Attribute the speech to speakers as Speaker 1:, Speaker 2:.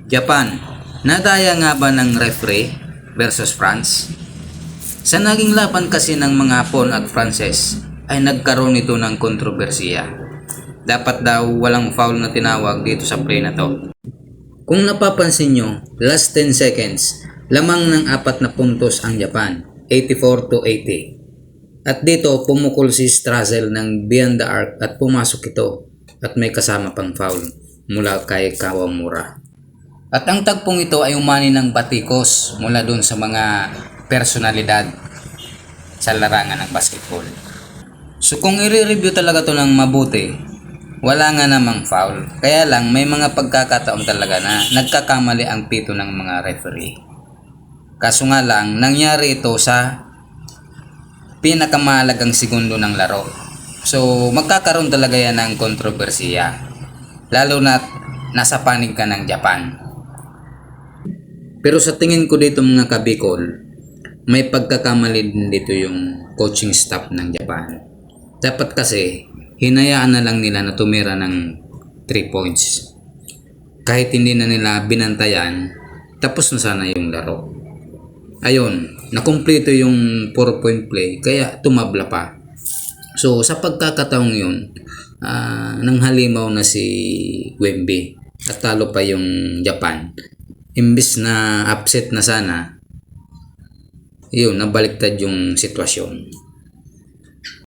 Speaker 1: Japan, nadaya nga ba ng referee versus France? Sa naging laban kasi ng mga Hapon at Frances ay nagkaroon ito ng kontrobersiya. Dapat daw walang foul na tinawag dito sa play na to. Kung napapansin nyo, last 10 seconds, lamang ng 4 na puntos ang Japan, 84-80. At dito pumukol si Strazel ng beyond the arc at pumasok ito at may kasama pang foul mula kay Kawamura. At ang tagpong ito ay umani ng batikos mula dun sa mga personalidad sa larangan ng basketball. So kung i-review talaga to ng mabuti, wala nga namang foul. Kaya lang may mga pagkakataon talaga na nagkakamali ang pito ng mga referee. Kaso nga lang, nangyari ito sa pinakamahalagang segundo ng laro. So magkakaroon talaga yan ng kontrobersiya. Lalo na nasa panig ka ng Japan. Pero sa tingin ko dito mga kabikol, may pagkakamali din dito yung coaching staff ng Japan. Dapat kasi hinayaan na lang nila na tumira ng 3 points. Kahit hindi na nila binantayan, tapos na sana yung laro. Ayun, nakumpleto yung 4-point play, kaya tumabla pa. So sa pagkakataong yun, nang halimaw na si Wemby at talo pa yung Japan. Imbis na upset na sana, yun, nabaliktad yung sitwasyon.